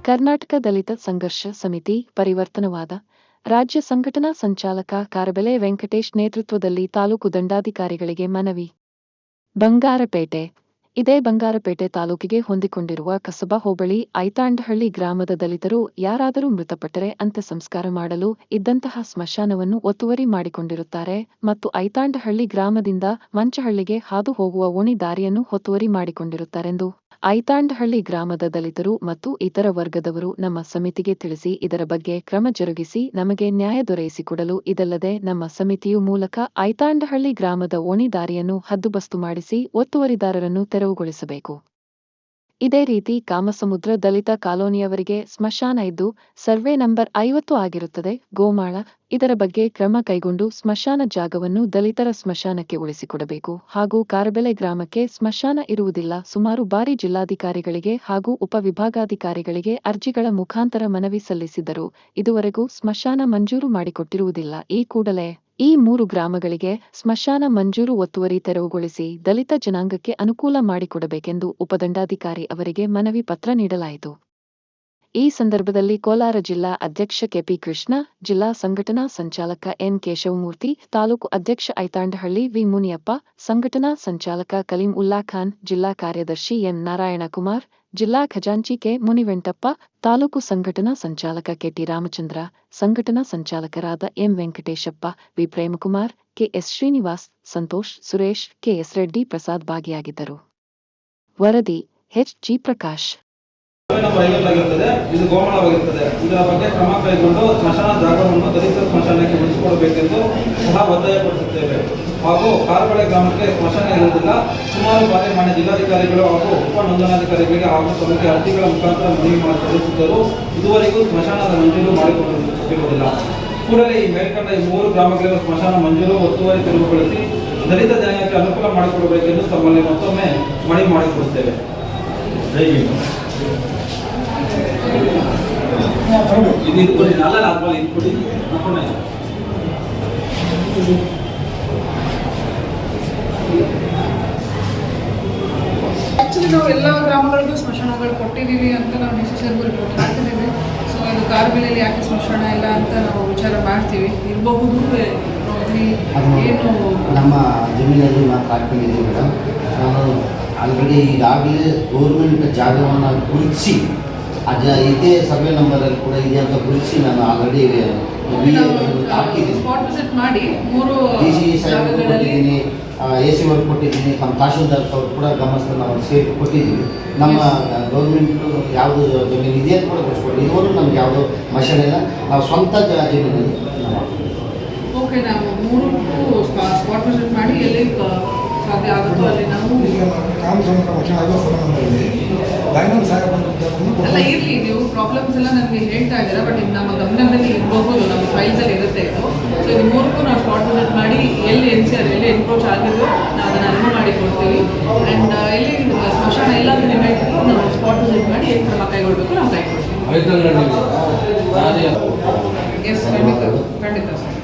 ಕರ್ನಾಟಕ ದಲಿತ ಸಂಘರ್ಷ ಸಮಿತಿ ಪರಿವರ್ತನವಾದ ರಾಜ್ಯ ಸಂಘಟನಾ ಸಂಚಾಲಕ ಕಾರಬೆಲೆ ವೆಂಕಟೇಶ್ ನೇತೃತ್ವದಲ್ಲಿ ತಾಲೂಕು ದಂಡಾಧಿಕಾರಿಗಳಿಗೆ ಮನವಿ. ಬಂಗಾರಪೇಟೆ. ಇದೇ ಬಂಗಾರಪೇಟೆ ತಾಲೂಕಿಗೆ ಹೊಂದಿಕೊಂಡಿರುವ ಕಸಬಾ ಹೋಬಳಿ ಐತಾಂಡಹಳ್ಳಿ ಗ್ರಾಮದ ದಲಿತರು ಯಾರಾದರೂ ಮೃತಪಟ್ಟರೆ ಅಂತ್ಯ ಸಂಸ್ಕಾರ ಮಾಡಲು ಇದ್ದಂತಹ ಸ್ಮಶಾನವನ್ನು ಒತ್ತುವರಿ ಮಾಡಿಕೊಂಡಿರುತ್ತಾರೆ ಮತ್ತು ಐತಾಂಡಹಳ್ಳಿ ಗ್ರಾಮದಿಂದ ಮಂಚಹಳ್ಳಿಗೆ ಹಾದು ಹೋಗುವ ಓಣಿ ದಾರಿಯನ್ನು ಒತ್ತುವರಿ ಮಾಡಿಕೊಂಡಿರುತ್ತಾರೆಂದು ಐತಾಂಡಹಳ್ಳಿ ಗ್ರಾಮದ ದಲಿತರು ಮತ್ತು ಇತರ ವರ್ಗದವರು ನಮ್ಮ ಸಮಿತಿಗೆ ತಿಳಿಸಿ ಇದರ ಬಗ್ಗೆ ಕ್ರಮ ಜರುಗಿಸಿ ನಮಗೆ ನ್ಯಾಯ ದೊರಕಿಸಿಕೊಡಲು, ಇದಲ್ಲದೆ ನಮ್ಮ ಸಮಿತಿಯು ಮೂಲಕ ಐತಾಂಡಹಳ್ಳಿ ಗ್ರಾಮದ ಓಣಿ ದಾರಿಯನ್ನು ಹದ್ದುಬಸ್ತು ಮಾಡಿಸಿ ಒತ್ತುವರಿದಾರರನ್ನು ತೆರವುಗೊಳಿಸಬೇಕು. ಇದೇ ರೀತಿ ಕಾಮಸಮುದ್ರ ದಲಿತ ಕಾಲೋನಿಯವರಿಗೆ ಸ್ಮಶಾನ ಇದ್ದು ಸರ್ವೆ ನಂಬರ್ 50 ಆಗಿರುತ್ತದೆ, ಗೋಮಾಳ. ಇದರ ಬಗ್ಗೆ ಕ್ರಮ ಕೈಗೊಂಡು ಸ್ಮಶಾನ ಜಾಗವನ್ನು ದಲಿತರ ಸ್ಮಶಾನಕ್ಕೆ ಉಳಿಸಿಕೊಡಬೇಕು ಹಾಗೂ ಕಾರಬೆಲೆ ಗ್ರಾಮಕ್ಕೆ ಸ್ಮಶಾನ ಇರುವುದಿಲ್ಲ. ಸುಮಾರು ಬಾರಿ ಜಿಲ್ಲಾಧಿಕಾರಿಗಳಿಗೆ ಹಾಗೂ ಉಪವಿಭಾಗಾಧಿಕಾರಿಗಳಿಗೆ ಅರ್ಜಿಗಳ ಮುಖಾಂತರ ಮನವಿ ಸಲ್ಲಿಸಿದ್ದರೂ ಇದುವರೆಗೂ ಸ್ಮಶಾನ ಮಂಜೂರು ಮಾಡಿಕೊಟ್ಟಿರುವುದಿಲ್ಲ. ಈ ಕೂಡಲೇ ಈ 3 ಗ್ರಾಮಗಳಿಗೆ ಸ್ಮಶಾನ ಮಂಜೂರು ಒತ್ತುವರಿ ತೆರವುಗೊಳಿಸಿ ದಲಿತ ಜನಾಂಗಕ್ಕೆ ಅನುಕೂಲ ಮಾಡಿಕೊಡಬೇಕೆಂದು ಉಪದಂಡಾಧಿಕಾರಿ ಅವರಿಗೆ ಮನವಿ ಪತ್ರ ನೀಡಲಾಯಿತು. ಈ ಸಂದರ್ಭದಲ್ಲಿ ಕೋಲಾರ ಜಿಲ್ಲಾ ಅಧ್ಯಕ್ಷ ಕೆಪಿ ಕೃಷ್ಣ, ಜಿಲ್ಲಾ ಸಂಘಟನಾ ಸಂಚಾಲಕ ಎನ್ ಕೇಶವಮೂರ್ತಿ, ತಾಲೂಕು ಅಧ್ಯಕ್ಷ ಐತಾಂಡಹಳ್ಳಿ ವಿ ಮುನಿಯಪ್ಪ, ಸಂಘಟನಾ ಸಂಚಾಲಕ ಕಲೀಂ ಉಲ್ಲಾ ಖಾನ್, ಜಿಲ್ಲಾ ಕಾರ್ಯದರ್ಶಿ ಎನ್ ನಾರಾಯಣಕುಮಾರ್, ಜಿಲ್ಲಾ ಖಜಾಂಚಿ ಕೆ ಮುನಿವೆಂಟಪ್ಪ, ತಾಲೂಕು ಸಂಘಟನಾ ಸಂಚಾಲಕ ಕೆಟಿ ರಾಮಚಂದ್ರ, ಸಂಘಟನಾ ಸಂಚಾಲಕರಾದ M Venkateshappa, V Premkumar, KS Srinivas, Santosh, Suresh, KS Reddy Prasad ಭಾಗಿಯಾಗಿದ್ದರು. ವರದಿ ಎಚ್ ಜಿ ಪ್ರಕಾಶ್. ಇದು ಗೋಮಾಳವಾಗಿರುತ್ತದೆ. ಇದರ ಬಗ್ಗೆ ಕ್ರಮ ಕೈಗೊಂಡು ಸ್ಮಶಾನ ಜಾಗವನ್ನು ದಲಿತ ಸ್ಮಶಾನಕ್ಕೆ ಉಳಿಸಿಕೊಡಬೇಕೆಂದು ಸಹ ಒತ್ತಾಯಪಡಿಸುತ್ತೇವೆ. ಹಾಗೂ ಕಾರಬೆಲೆ ಗ್ರಾಮಕ್ಕೆ ಸ್ಮಶಾನ ಇರುವುದಿಲ್ಲ. ಸುಮಾರು ಬಾರಿ ಮಾನ್ಯ ಜಿಲ್ಲಾಧಿಕಾರಿಗಳು ಹಾಗೂ ಉಪ ನೋಂದಣಾಧಿಕಾರಿಗಳಿಗೆ ಹಾಗೂ ಸಮಿತಿ ಅರ್ಜಿಗಳ ಮುಖಾಂತರ ಮನವಿ ಸಲ್ಲಿಸಿದ್ದರೂ ಇದುವರೆಗೂ ಸ್ಮಶಾನದ ಮಂಜೂರು ಮಾಡಿಕೊಂಡಿರುವುದಿಲ್ಲ. ಕೂಡಲೇ ಈ ಮೇಲ್ಕಂಡ ಈ 3 ಗ್ರಾಮಗಳಿಗೆ ಸ್ಮಶಾನ ಮಂಜೂರು ಒತ್ತುವರಿ ತೆರವುಗೊಳಿಸಿ ದಲಿತ ಜನಾಂಗಕ್ಕೆ ಅನುಕೂಲ ಮಾಡಿಕೊಡಬೇಕೆಂದು ತಮ್ಮಲ್ಲಿ ಮತ್ತೊಮ್ಮೆ ಮನವಿ ಮಾಡಿಕೊಡುತ್ತೇವೆ. ಇದು ಕೊಡಿ, ನಾಳೆ ಆದ್ಮೇಲೆ ಇದು ಕೊಡಿ. ಆಕ್ಚುಲಿ ನಾವು ಎಲ್ಲ ಗ್ರಾಮಗಳಿಗೂ ಸ್ಮಶಾನಗಳು ಕೊಟ್ಟಿದ್ದೀವಿ ಅಂತ ನಾವು ಡಿಸಿಷನ್ಗೂ ರಿಪೋರ್ಟ್ ಮಾಡ್ತಿದ್ದೀವಿ. ಸೊ ಇದು ಕಾರಬೆಲೆಯಲ್ಲಿ ಯಾಕೆ ಸ್ಮಶಾನ ಇಲ್ಲ ಅಂತ ನಾವು ವಿಚಾರ ಮಾಡ್ತೀವಿ. ಇರಬಹುದು ಏನು ನಮ್ಮ ಜಮೀನಲ್ಲಿ ಮಾತ್ರ ಹಾಕೊಂಡಿದ್ದೀವಿ ಮೇಡಮ್. ನಾವು ಆಲ್ರೆಡಿ ಈಗಾಗಲೇ ಗೌರ್ಮೆಂಟ್ ಜಾಗವನ್ನು ಗುರುತಿಸಿ ಇದೇ ಸರ್ವೆ ನಂಬರಲ್ಲಿ ಕೂಡ ಇದೆ ಅಂತ ಗುರುತಿಸಿ ನಾನು ಆಲ್ರೆಡಿ ಹಾಕಿದ್ದೀನಿ. ಸ್ಪಾಟ್ ವಿಸಿಟ್ ಮಾಡಿ 3 DC ಸಾಹೇಬ್ ಕೊಟ್ಟಿದ್ದೀನಿ, AC ವರ್ಕ್ ಕೊಟ್ಟಿದ್ದೀನಿ, ನಮ್ಮ ತಹಶೀಲ್ದಾರ್ ಅವ್ರು ಕೂಡ ಗಮನಿಸ್ತಾ ನಾವು ಸೇರಿ ಕೊಟ್ಟಿದ್ದೀವಿ. ನಮ್ಮ ಗೌರ್ಮೆಂಟು ಯಾವುದು ಜಮೀನು ಇದೆ ಅಂತ ಕೂಡ ಕೊಡಿಸ್ಕೊಡಿ. ಇದುವರೆಗೂ ನಮ್ಗೆ ಯಾವುದೋ ಮಷನ್ ಇಲ್ಲ, ನಾವು ಸ್ವಂತ ಜಮೀನಲ್ಲಿ ಓಕೆ. ನಾವು 3 ಸ್ಪಾಟ್ ವಿಸಿಟ್ ಮಾಡಿ ಎಲ್ಲಿ ಸಾಧ್ಯ ಆಗುತ್ತೋ ಅಲ್ಲಿ ನಾವು ಎಲ್ಲ ಇರಲಿ. ನೀವು ಪ್ರಾಬ್ಲಮ್ಸ್ ಎಲ್ಲ ನನಗೆ ಹೇಳ್ತಾ ಇದ್ದೀರಾ, ಬಟ್ ಇದು ನಮ್ಮ ಗಮನದಲ್ಲಿ ಇರಬಹುದು, ನಮ್ಮ ಫೈಲ್ಸಲ್ಲಿ ಇರುತ್ತೆ ಇದು. ಸೊ ಇದು 3ಕ್ಕೂ ನಾವು ಸ್ಪಾಟ್ ವಿಸಿಟ್ ಮಾಡಿ ಎಲ್ಲಿ NCR ಎಲ್ಲಿ ಎನ್ಕ್ರೋಚ್ ಆಗಿದ್ರು ನಾವು ಅದನ್ನು ಅನುವು ಮಾಡಿ ಕೊಡ್ತೀವಿ. ಆ್ಯಂಡ್ ಎಲ್ಲಿ ಸ್ಮಶಾನ ಇಲ್ಲ ಅಂತ ನೀವು ಹೇಳ್ತೀವಿ, ನಾವು ಸ್ಪಾಟ್ ವಿಸಿಟ್ ಮಾಡಿ ಏನು ಕ್ರಮ ಕೈಗೊಳ್ಳಬೇಕು ನಾವು ಕೈಗೊಳ್ತೀವಿ. ಎಸ್, ಖಂಡಿತ ಖಂಡಿತ ಸರ್.